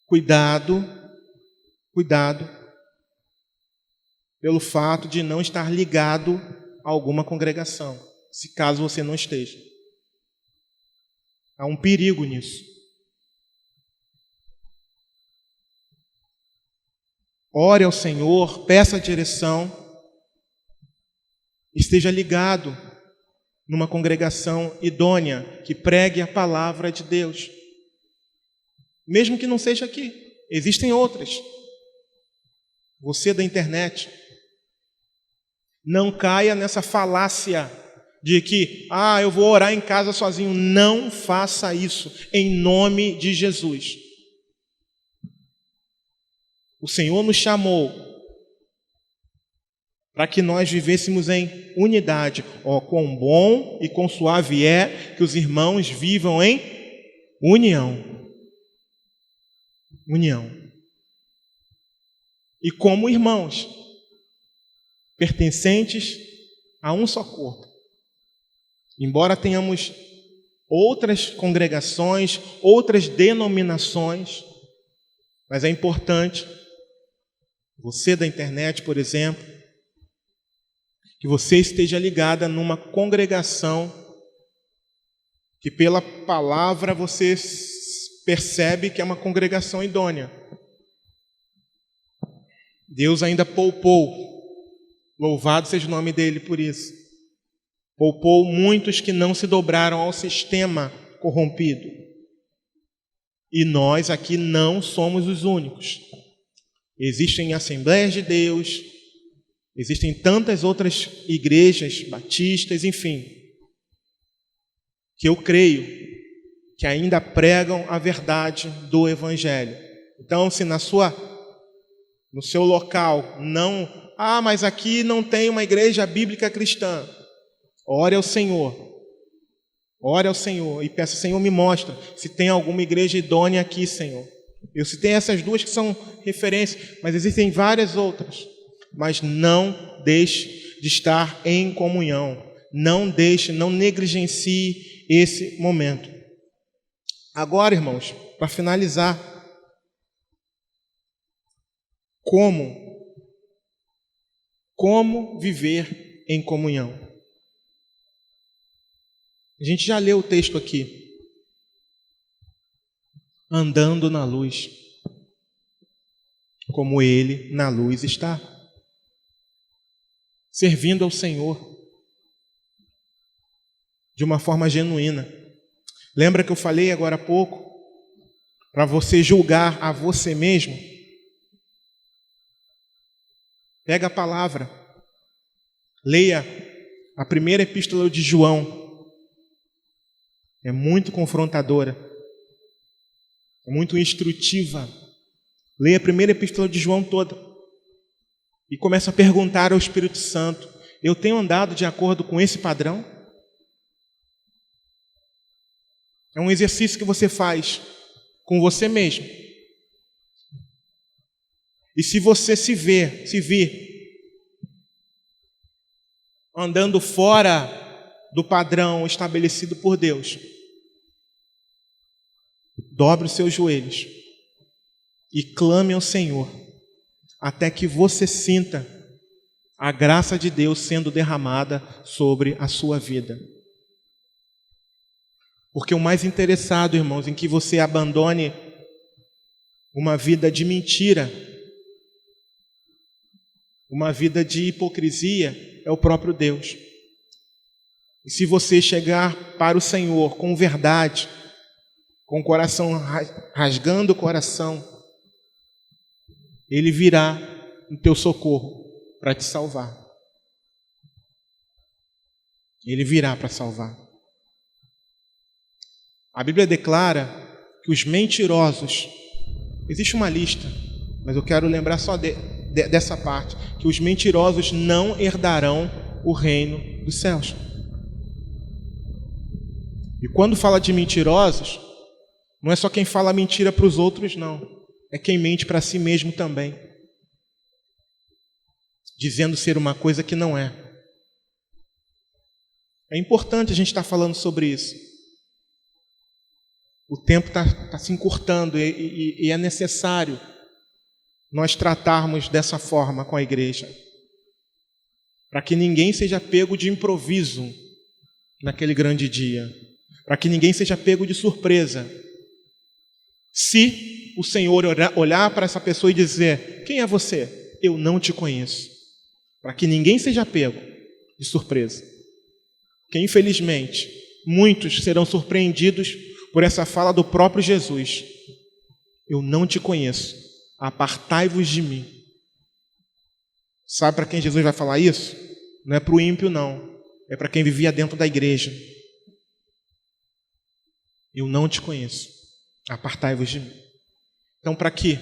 cuidado pelo fato de não estar ligado a alguma congregação, se caso você não esteja. Há um perigo nisso. Ore ao Senhor, peça a direção, esteja ligado numa congregação idônea que pregue a palavra de Deus. Mesmo que não seja aqui, existem outras. Você da internet, não caia nessa falácia de que, eu vou orar em casa sozinho. Não faça isso, em nome de Jesus. O Senhor nos chamou para que nós vivêssemos em unidade. Quão bom e quão suave é que os irmãos vivam em união. União. E como irmãos, pertencentes a um só corpo. Embora tenhamos outras congregações, outras denominações, mas é importante, você da internet, por exemplo, que você esteja ligada numa congregação que pela palavra você percebe que é uma congregação idônea. Deus ainda poupou, louvado seja o nome dele por isso, poupou muitos que não se dobraram ao sistema corrompido. E nós aqui não somos os únicos. Existem Assembleias de Deus, existem tantas outras igrejas batistas, enfim, que eu creio que ainda pregam a verdade do Evangelho. Então, se no seu local não, mas aqui não tem uma igreja bíblica cristã, ore ao Senhor e peça, Senhor, me mostra se tem alguma igreja idônea aqui, Senhor. Eu citei essas duas que são referências, mas existem várias outras. Mas não deixe de estar em comunhão, não negligencie esse momento. Agora, irmãos, para finalizar, como viver em comunhão? A gente já leu o texto aqui. Andando na luz, como Ele na luz está. Servindo ao Senhor de uma forma genuína. Lembra que eu falei agora há pouco? Para você julgar a você mesmo? Pega a palavra, leia a primeira epístola de João. É muito confrontadora, é muito instrutiva. Leia a primeira epístola de João toda e começa a perguntar ao Espírito Santo: eu tenho andado de acordo com esse padrão? É um exercício que você faz com você mesmo. E se você se vir andando fora do padrão estabelecido por Deus, dobre os seus joelhos e clame ao Senhor até que você sinta a graça de Deus sendo derramada sobre a sua vida. Porque o mais interessado, irmãos, em que você abandone uma vida de mentira, uma vida de hipocrisia, é o próprio Deus. E se você chegar para o Senhor com verdade, com o coração rasgando o coração, Ele virá em teu socorro para te salvar. Ele virá para salvar. A Bíblia declara que os mentirosos, existe uma lista, mas eu quero lembrar só dessa parte, que os mentirosos não herdarão o reino dos céus. E quando fala de mentirosos, não é só quem fala mentira para os outros, não. É quem mente para si mesmo também, dizendo ser uma coisa que não é. É importante a gente estar falando sobre isso. O tempo está se encurtando e é necessário nós tratarmos dessa forma com a igreja, para que ninguém seja pego de improviso naquele grande dia, para que ninguém seja pego de surpresa. Se o Senhor olhar para essa pessoa e dizer: quem é você? Eu não te conheço. Para que ninguém seja pego de surpresa. Porque infelizmente muitos serão surpreendidos por essa fala do próprio Jesus: eu não te conheço, apartai-vos de mim. Sabe para quem Jesus vai falar isso? Não é para o ímpio, não. É para quem vivia dentro da igreja. Eu não te conheço, apartai-vos de mim. Então, para que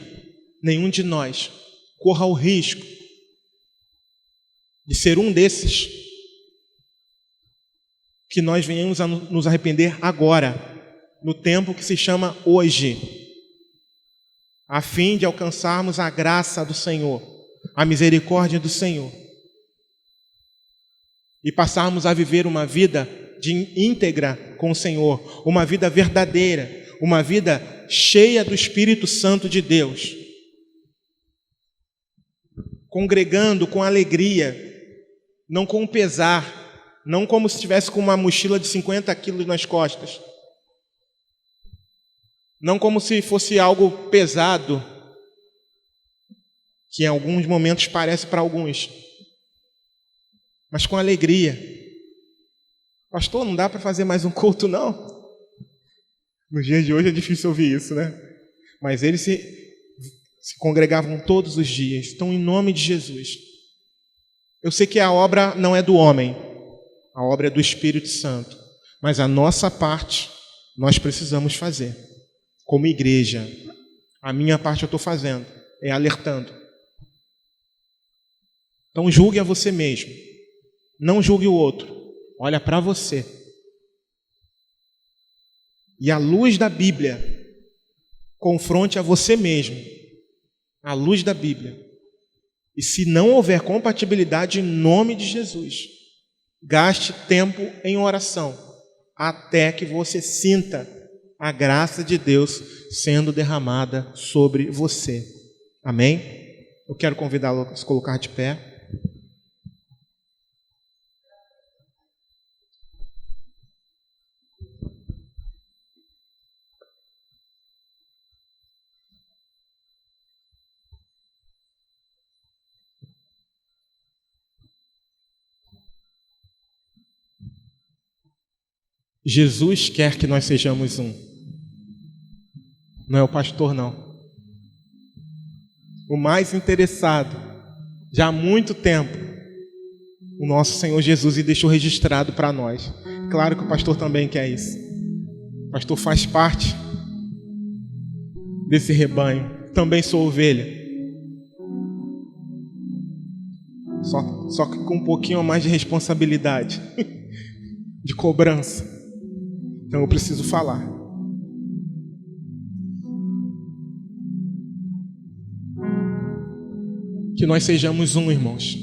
nenhum de nós corra o risco de ser um desses, que nós venhamos a nos arrepender agora, no tempo que se chama hoje, a fim de alcançarmos a graça do Senhor, a misericórdia do Senhor, e passarmos a viver uma vida de íntegra com o Senhor, uma vida verdadeira, uma vida cheia do Espírito Santo de Deus, congregando com alegria, não com pesar, não como se estivesse com uma mochila de 50 quilos nas costas, não como se fosse algo pesado, que em alguns momentos parece para alguns, mas com alegria. Pastor, não dá para fazer mais um culto, não? Nos dias de hoje é difícil ouvir isso, né? Mas eles se congregavam todos os dias. Então, em nome de Jesus, eu sei que a obra não é do homem, a obra é do Espírito Santo, mas a nossa parte nós precisamos fazer. Como igreja, a minha parte eu estou fazendo, é alertando. Então julgue a você mesmo, não julgue o outro, olha para você. E à luz da Bíblia, confronte a você mesmo, à luz da Bíblia. E se não houver compatibilidade, em nome de Jesus, gaste tempo em oração, até que você sinta a graça de Deus sendo derramada sobre você. Amém? Eu quero convidá-lo a se colocar de pé. Jesus quer que nós sejamos um. Não é o pastor, não. O mais interessado, já há muito tempo, o nosso Senhor Jesus, e deixou registrado para nós. Claro que o pastor também quer isso. O pastor faz parte desse rebanho. Também sou ovelha. Só que com um pouquinho mais de responsabilidade, de cobrança. Então eu preciso falar. Que nós sejamos um, irmãos.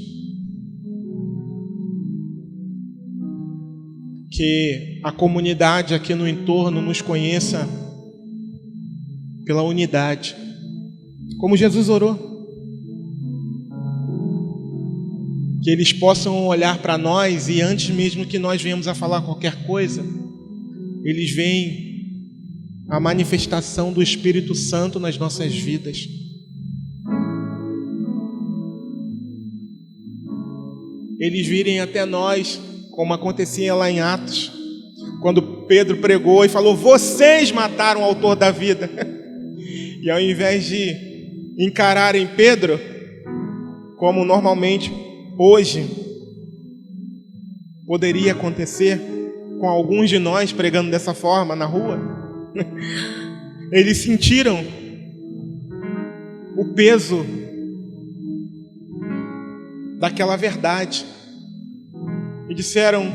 Que a comunidade aqui no entorno nos conheça pela unidade, como Jesus orou. Que eles possam olhar para nós e antes mesmo que nós venhamos a falar qualquer coisa, eles veem a manifestação do Espírito Santo nas nossas vidas. Eles virem até nós, como acontecia lá em Atos, quando Pedro pregou e falou: vocês mataram o autor da vida. E ao invés de encararem Pedro, como normalmente hoje poderia acontecer com alguns de nós pregando dessa forma na rua, eles sentiram o peso daquela verdade e disseram: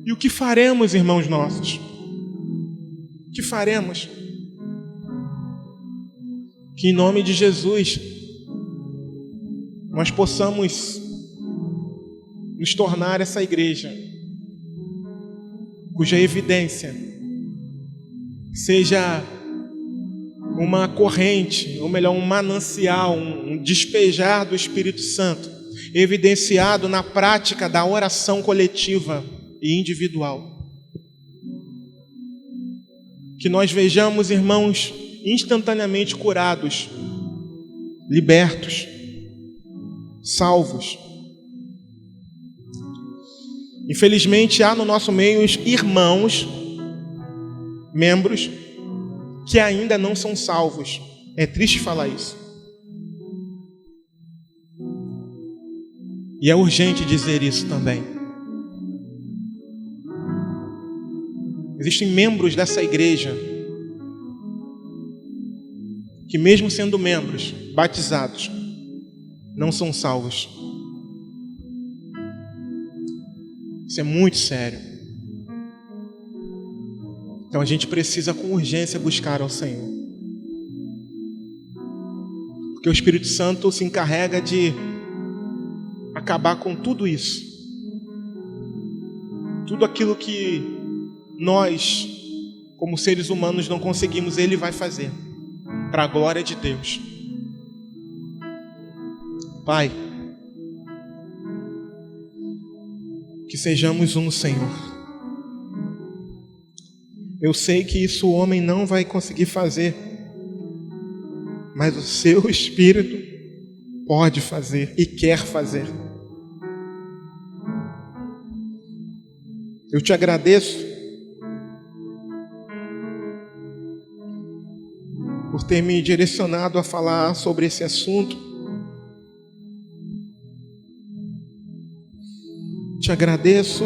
e o que faremos, irmãos nossos? O que faremos? Que em nome de Jesus nós possamos nos tornar essa igreja cuja evidência seja uma corrente, ou melhor, um manancial, um despejar do Espírito Santo, evidenciado na prática da oração coletiva e individual. Que nós vejamos, irmãos, instantaneamente curados, libertos, salvos. Infelizmente, há no nosso meio irmãos, membros, que ainda não são salvos. É triste falar isso. E é urgente dizer isso também. Existem membros dessa igreja que, mesmo sendo membros batizados, não são salvos. Isso é muito sério. Então a gente precisa com urgência buscar ao Senhor. Porque o Espírito Santo se encarrega de acabar com tudo isso. Tudo aquilo que nós, como seres humanos, não conseguimos, Ele vai fazer. Para a glória de Deus. Pai, que sejamos um, Senhor. Eu sei que isso o homem não vai conseguir fazer, mas o Seu Espírito pode fazer e quer fazer. Eu te agradeço por ter me direcionado a falar sobre esse assunto. Te agradeço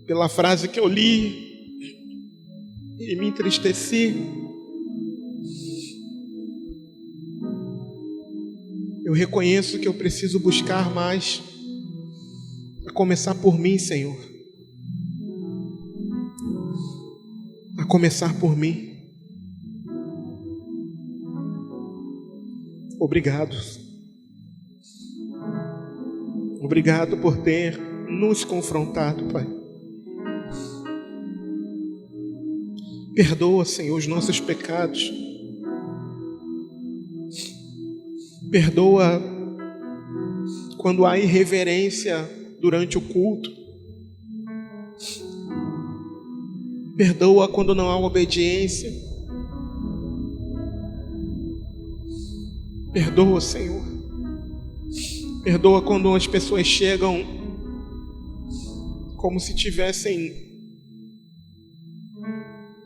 pela frase que eu li e me entristeci. Eu reconheço que eu preciso buscar mais, a começar por mim, Senhor. A começar por mim. Obrigado. Obrigado por ter nos confrontado, Pai. Perdoa, Senhor, os nossos pecados. Perdoa quando há irreverência durante o culto. Perdoa quando não há obediência. Perdoa, Senhor. Perdoa quando as pessoas chegam como se tivessem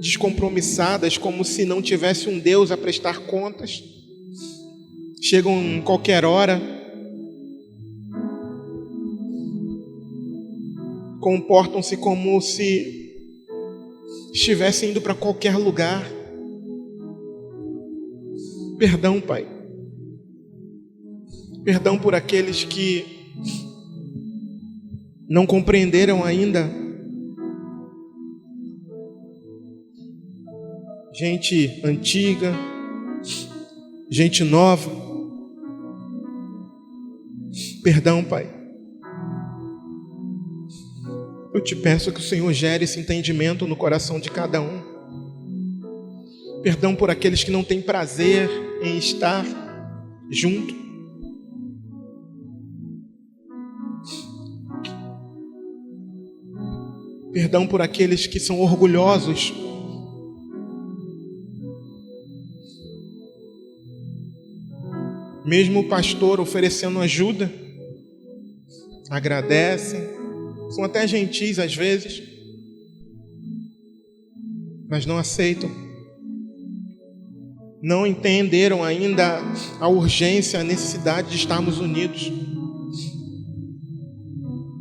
descompromissadas, como se não tivesse um Deus a prestar contas. Chegam em qualquer hora, comportam-se como se estivessem indo para qualquer lugar. Perdão, Pai. Perdão por aqueles que não compreenderam ainda gente antiga, gente nova. Perdão, Pai. Eu te peço que o Senhor gere esse entendimento no coração de cada um. Perdão por aqueles que não têm prazer em estar junto. Perdão por aqueles que são orgulhosos. Mesmo o pastor oferecendo ajuda, agradecem, são até gentis às vezes, mas não aceitam. Não entenderam ainda a urgência, a necessidade de estarmos unidos.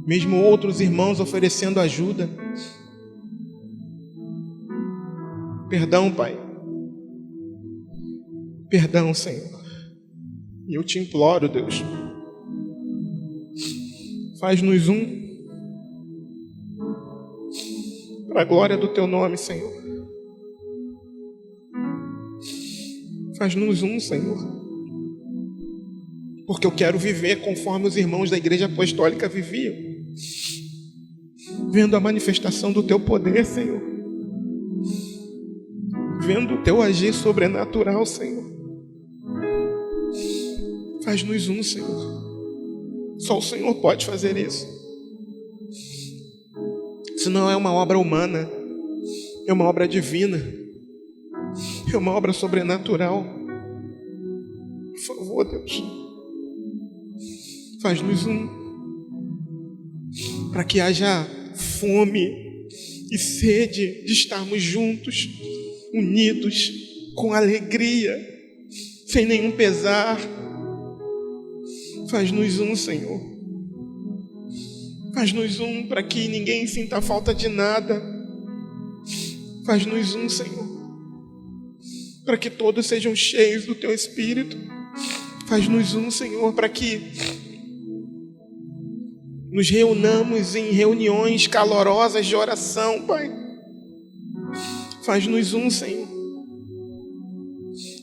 Mesmo outros irmãos oferecendo ajuda. Perdão, Pai. Perdão, Senhor. E eu te imploro, Deus, faz-nos um, para a glória do Teu nome, Senhor. Faz-nos um, Senhor, porque eu quero viver conforme os irmãos da Igreja Apostólica viviam, vendo a manifestação do Teu poder, Senhor, vendo o Teu agir sobrenatural, Senhor. Faz-nos um, Senhor. Só o Senhor pode fazer isso. Isso não é uma obra humana, é uma obra divina, é uma obra sobrenatural. Por favor, Deus, faz-nos um, para que haja fome e sede de estarmos juntos, unidos, com alegria, sem nenhum pesar. Faz-nos um, Senhor. Faz-nos um para que ninguém sinta falta de nada. Faz-nos um, Senhor, para que todos sejam cheios do Teu Espírito. Faz-nos um, Senhor, para que nos reunamos em reuniões calorosas de oração, Pai. Faz-nos um, Senhor.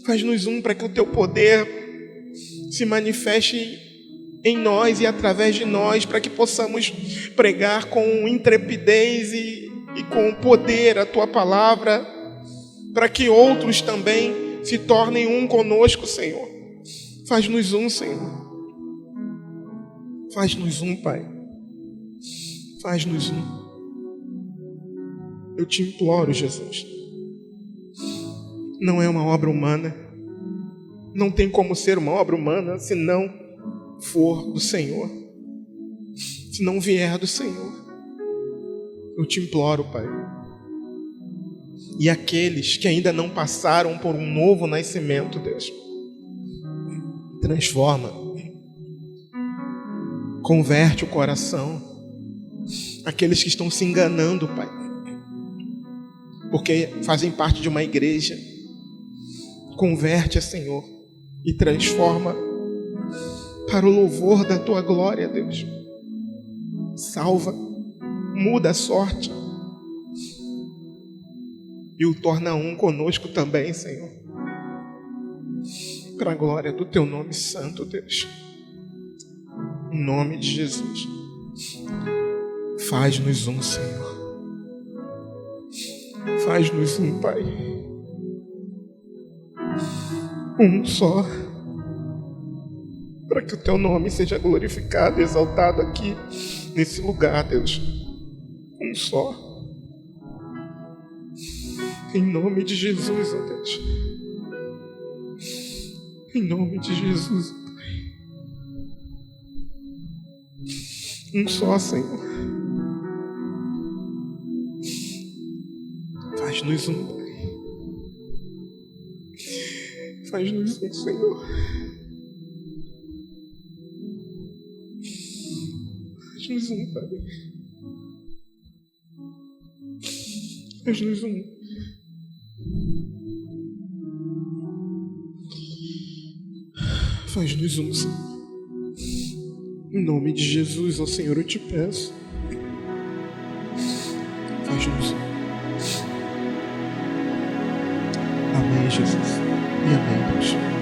Faz-nos um para que o Teu poder se manifeste em nós e através de nós, para que possamos pregar com intrepidez e com poder a Tua palavra, para que outros também se tornem um conosco, Senhor. Faz-nos um, Senhor. Faz-nos um, Pai. Faz-nos um. Eu te imploro, Jesus. Não é uma obra humana. Não tem como ser uma obra humana se não for do Senhor, se não vier do Senhor. Eu te imploro, Pai. E aqueles que ainda não passaram por um novo nascimento, Deus, transforma, converte o coração. Aqueles que estão se enganando, Pai, porque fazem parte de uma igreja, converte, Senhor, e transforma para o louvor da Tua glória, Deus. Salva, muda a sorte e o torna um conosco também, Senhor, para a glória do Teu nome santo, Deus. Em nome de Jesus, faz-nos um, Senhor. Faz-nos um, Pai. Um só, para que o Teu nome seja glorificado e exaltado aqui, nesse lugar, Deus. Um só. Em nome de Jesus, ó Deus. Em nome de Jesus, Pai. Um só, Senhor. Faz-nos um, Pai. Faz-nos um, Senhor. Faz-nos um, Pai. Faz-nos um. Faz-nos um, Senhor. Em nome de Jesus, ó Senhor, eu te peço. Faz-nos um. Jesus. E amém, Deus.